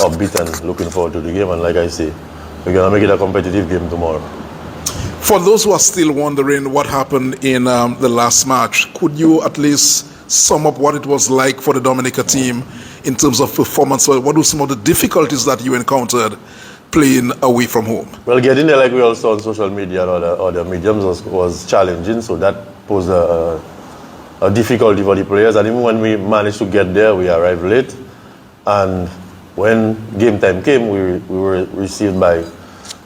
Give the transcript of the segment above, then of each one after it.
upbeat and looking forward to the game. And like I say, we're going to make it a competitive game tomorrow. For those who are still wondering what happened in the last match, could you at least sum up what it was like for the Dominica team in terms of performance? What were some of the difficulties that you encountered playing away from home? Well, getting there, like we all saw on social media and other mediums, was challenging. So that posed a difficulty for the players. And even when we managed to get there, we arrived late. And when game time came, we were received by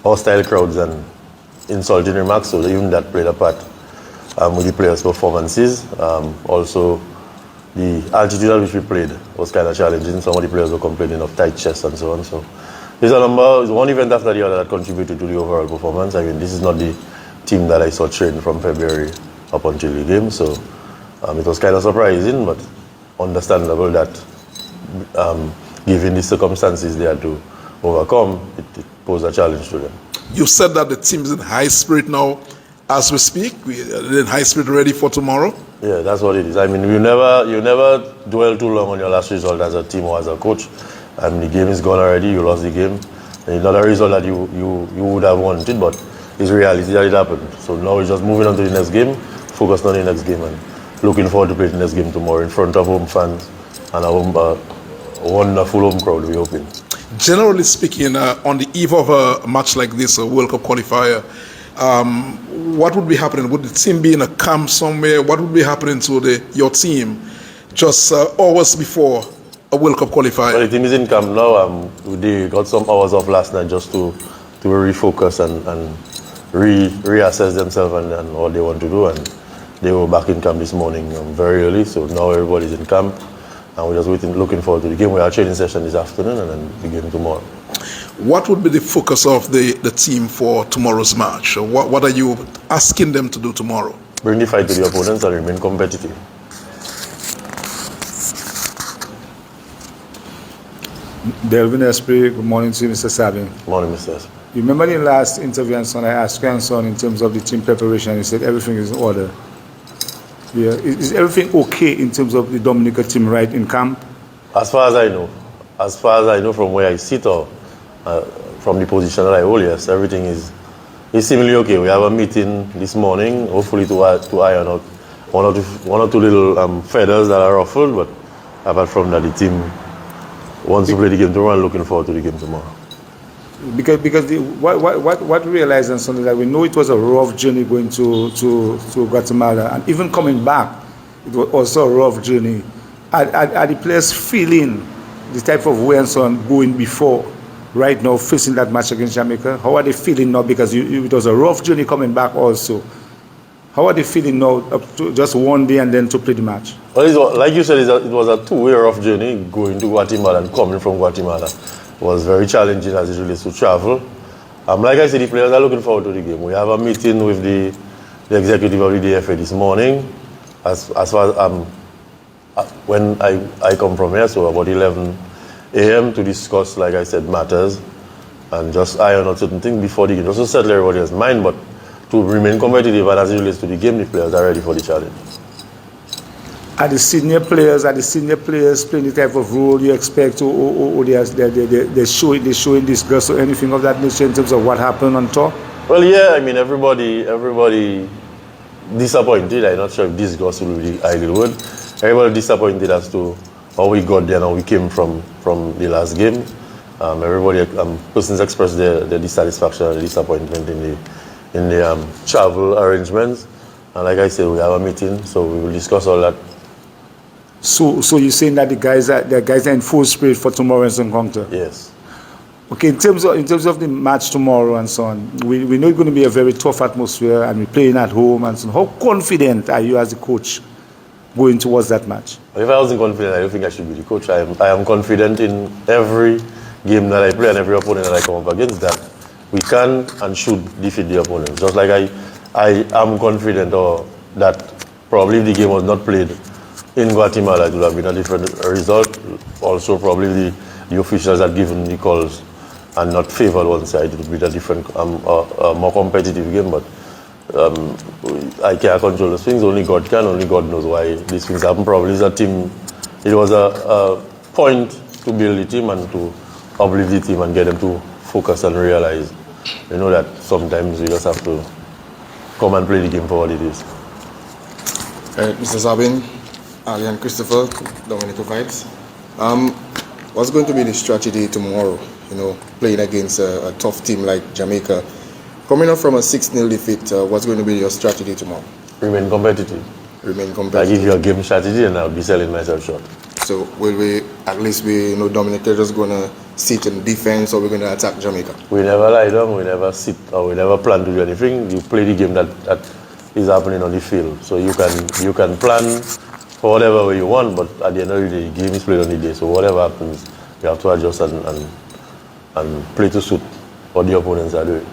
hostile crowds and insulting remarks. So even that played a part with the players' performances. Also, the altitude at which we played was kind of challenging. Some of the players were complaining of tight chests and so on. So it's one event after the other that contributed to the overall performance. I mean, this is not the team that I saw train from February up until the game. So it was kind of surprising, but understandable that given the circumstances they had to overcome, it posed a challenge to them. You said that the team is in high spirit now as we speak. We're in high spirit ready for tomorrow? Yeah, that's what it is. I mean, you never dwell too long on your last result as a team or as a coach. I mean, the game is gone already. You lost the game. And it's not a result that you would have wanted, but it's reality that it happened. So now we're just moving on to the next game, focused on the next game, and looking forward to playing the next game tomorrow in front of home fans and a wonderful home crowd, we're hoping. Generally speaking, on the eve of a match like this, a World Cup qualifier, what would be happening? Would the team be in a camp somewhere? What would be happening to your team just hours before a World Cup qualifier? Well, the team is in camp now. They got some hours off last night just to refocus and reassess themselves and what they want to do. And they were back in camp this morning very early. So now everybody's in camp. And we're just looking forward to the game. We have a training session this afternoon and then the game tomorrow. What would be the focus of the team for tomorrow's match? What are you asking them to do tomorrow? Bring the fight to the opponents and remain competitive. Delvin Esprit, good morning to you, Mr. Sabin. Good morning, Mr. Esprit. You remember the last interview, and son, I asked you, and son, in terms of the team preparation, he said everything is in order. Yeah. Is everything okay in terms of the Dominica team right in camp? As far as I know from where I sit or from the position that I hold, yes, everything is seemingly okay. We have a meeting this morning, hopefully to iron out one or two little feathers that are ruffled, but apart from that, the team wants to play the game tomorrow and looking forward to the game tomorrow. Because what we realized on Sunday that we know it was a rough journey going to Guatemala, and even coming back, it was also a rough journey. Are the players feeling the type of way and so on going before, right now, facing that match against Jamaica? How are they feeling now? Because it was a rough journey coming back also. How are they feeling now, up to just one day and then to play the match? Well, like you said, it was a two-way rough journey going to Guatemala and coming from Guatemala. It was very challenging as it relates to travel. Like I said, the players are looking forward to the game. We have a meeting with the executive of the DFA this morning. As far as when I come from here, so about 11 a.m. to discuss, like I said, matters and just iron out certain things before the game. Just to settle everybody's mind, but to remain competitive and as it relates to the game, the players are ready for the challenge. Are the senior players playing the type of role you expect, or they're showing disgust or anything of that nature in terms of what happened on tour? Well, yeah, I mean, everybody disappointed. I'm not sure if disgust will be the ideal word. Everybody disappointed as to how we got there and how we came from the last game. Persons expressed their dissatisfaction and disappointment in the travel arrangements. And like I said, we have a meeting, so we will discuss all that. So you're saying that the guys are in full spirit for tomorrow's encounter? Yes. Okay, in terms of the match tomorrow and so on, we know it's going to be a very tough atmosphere and we're playing at home and so on. How confident are you as a coach going towards that match? If I wasn't confident, I don't think I should be the coach. I am confident in every game that I play and every opponent that I come up against that we can and should defeat the opponent. Just like I am confident that probably if the game was not played in Guatemala, it would have been a different result. Also, probably the officials had given the calls and not favored one side. It would be a different, more competitive game. But I can't control those things. Only God can. Only God knows why these things happen. Probably as a team, it was a point to build the team and to uplift the team and get them to focus and realize, that sometimes we just have to come and play the game for what it is. Mr. Sabin, Ali and Christopher, Dominica Vibes. What's going to be the strategy tomorrow, playing against a tough team like Jamaica? Coming up from a 6-0 defeat, what's going to be your strategy tomorrow? Remain competitive. Remain I competitive. give you a game strategy and I'll be selling myself short. So will we, at least Dominica just going to sit in defense, or we're going to attack Jamaica? We never lie down, we never sit, or we never plan to do anything. You play the game that is happening on the field. So you can plan for whatever way you want, but at the end of the day, the game is played on the day. So whatever happens, you have to adjust and play to suit what the opponents are doing.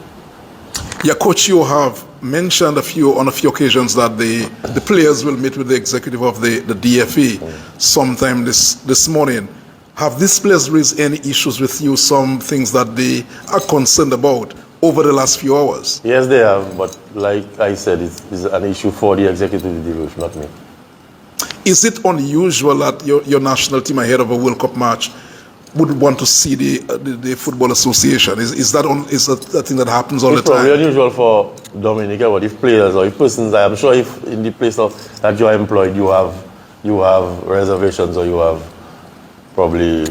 Yeah, Coach, you have mentioned on a few occasions that the players will meet with the executive of the DFA sometime this morning. Have these players raised any issues with you, some things that they are concerned about over the last few hours? Yes, they have, but like I said, it's an issue for the executive to deal with, not me. Is it unusual that your national team ahead of a World Cup match would want to see the Football Association? Is that a thing that happens all the time? It's probably unusual for Dominica, but if players or if persons, I am sure if in the place that you are employed, you have reservations, or you have probably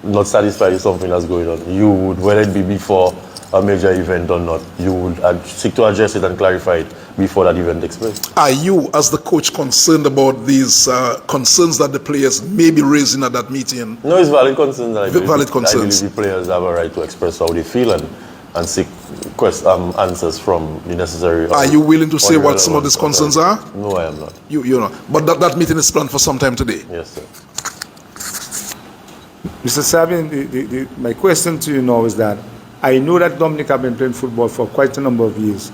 not satisfied with something that's going on, you would, whether it be before a major event or not, you would seek to address it and clarify it before that event takes place. Are you, as the coach, concerned about these concerns that the players may be raising at that meeting? No, it's valid concerns. Valid concerns. I believe the players have a right to express how they feel and seek answers from the necessary. Are you willing to say what some of these concerns are? No, I am not. You know, but that meeting is planned for some time today. Yes, sir. Mr. Sabin, my question to you now is that I know that Dominica have been playing football for quite a number of years,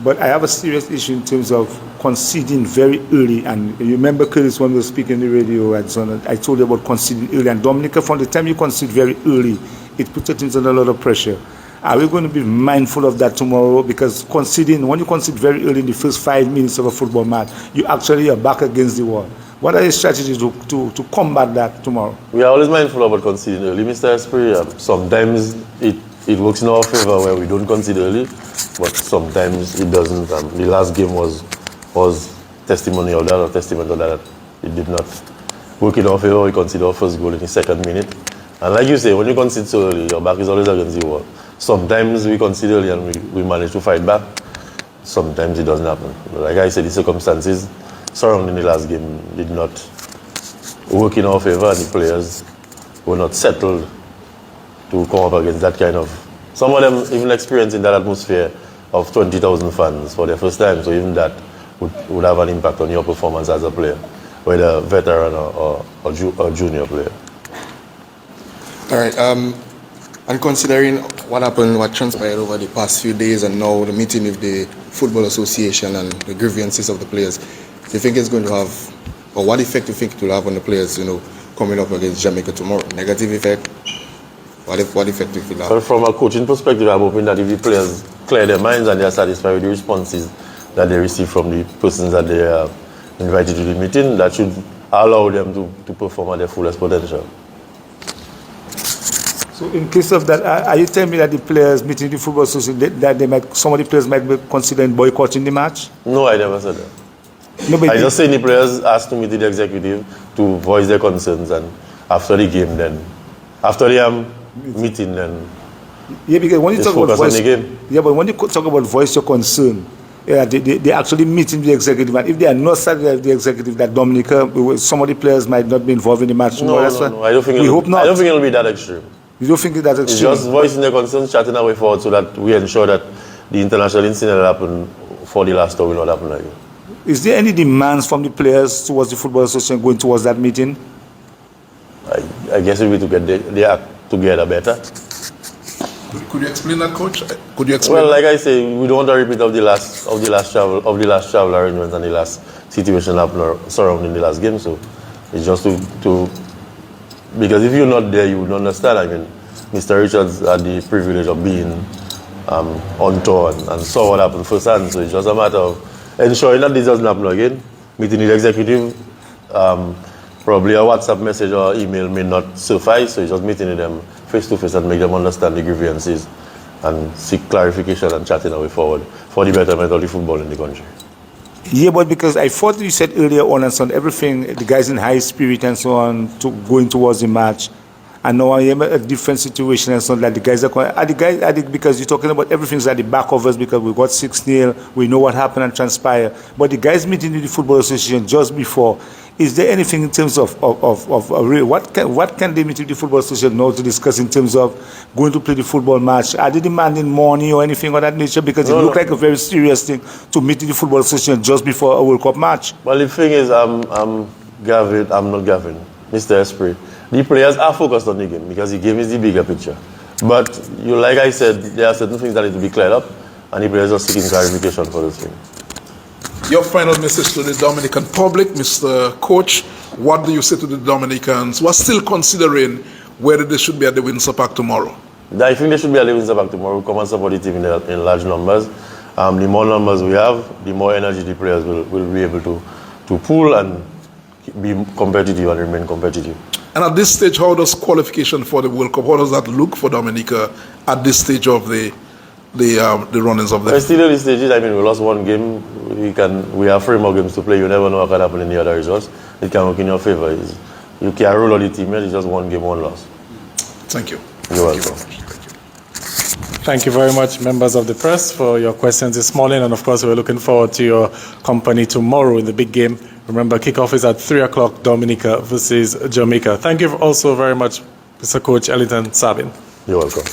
but I have a serious issue in terms of conceding very early. And you remember, Curtis, when we were speaking on the radio, I told you about conceding early. And Dominica, from the time you concede very early, it puts your teams under a lot of pressure. Are we going to be mindful of that tomorrow? Because when you concede very early in the first 5 minutes of a football match, you actually are back against the wall. What are your strategies to combat that tomorrow? We are always mindful about conceding early, Mr. Esprit. Sometimes it works in our favor where we don't concede early, but sometimes it doesn't. The last game was testimony of that, or testament of that. It did not work in our favor. We conceded our first goal in the 2nd minute. And like you say, when you concede so early, your back is always against the wall. Sometimes we concede early and we manage to fight back. Sometimes it doesn't happen. But like I said, the circumstances surrounding the last game did not work in our favor, and the players were not settled to come up against that kind of... Some of them even experiencing that atmosphere of 20,000 fans for their first time, so even that would have an impact on your performance as a player, whether a veteran or junior player. All right. And considering what transpired over the past few days, and now the meeting with the Football Association and the grievances of the players, do you think it's going to have, or what effect do you think it will have on the players, coming up against Jamaica tomorrow? Negative effect? What effect do you feel have? Well, from a coaching perspective, I'm hoping that if the players clear their minds and they are satisfied with the responses that they receive from the persons that they are invited to the meeting, that should allow them to perform at their fullest potential. So in case of that, are you telling me that the players meeting the Football Association, that some of the players might be considering boycotting the match? No, I never said that. No, but I just say the players asked to meet the executive to voice their concerns, and after the game, then after the meeting, then yeah, because when you talk about voice, but when you talk about voice your concern, yeah, they actually meeting the executive, and if they are not satisfied with the executive, that Dominica, some of the players might not be involved in the match tomorrow. No, I don't think I don't think it'll be that extreme. You don't think that's extreme? It's just voicing their concerns, chatting our way forward, so that we ensure that the international incident that happened for the last tour will not happen again. Is there any demands from the players towards the Football Association going towards that meeting? I guess it will be to get their act together better. Could you explain that, Coach? Could you explain? Well, like I say, we don't want a repeat of the last travel arrangements and the last situation happening surrounding the last game. So it's just to because if you're not there, you would understand. I mean, Mr. Richards had the privilege of being on tour and saw what happened firsthand. So it's just a matter of ensuring that this doesn't happen again. Meeting the executive, probably a WhatsApp message or email may not suffice. So it's just meeting with them face to face and make them understand the grievances and seek clarification and chatting our way forward for the betterment of the football in the country. Yeah, but because I thought you said earlier on and so on, everything, the guys in high spirit and so on, going towards the match. And now I am a different situation and so on, like the guys because you're talking about everything's at the back of us because we got 6-0, we know what happened and transpired. But the guys meeting with the Football Association just before, is there anything in terms of what can they meet with the Football Association now to discuss in terms of going to play the football match? Are they demanding money or anything of that nature? Because it looked like a very serious thing to meet with the Football Association just before a World Cup match. Well, the thing is, I'm not Gavin, Mr. Esprit. The players are focused on the game because the game is the bigger picture. But like I said, there are certain things that need to be cleared up, and the players are seeking clarification for those things. Your final message to the Dominican public, Mr. Coach, what do you say to the Dominicans who are still considering whether they should be at the Windsor Park tomorrow? I think they should be at the Windsor Park tomorrow. Come and support the team in large numbers. The more numbers we have, the more energy the players will be able to pool and be competitive and remain competitive. And at this stage, how does qualification for the World Cup, how does that look for Dominica at this stage of the runnings of the... We're still early stages. I mean, we lost one game. We have 3 more games to play. You never know what can happen in the other results. It can work in your favor. You can roll on the team. It's just 1 game, 1 loss. Thank you. You're welcome. Thank you very much, members of the press, for your questions this morning. And of course, we're looking forward to your company tomorrow in the big game. Remember, kickoff is at 3 o'clock, Dominica versus Jamaica. Thank you also very much, Mr. Coach Ellington, Sabin. You're welcome.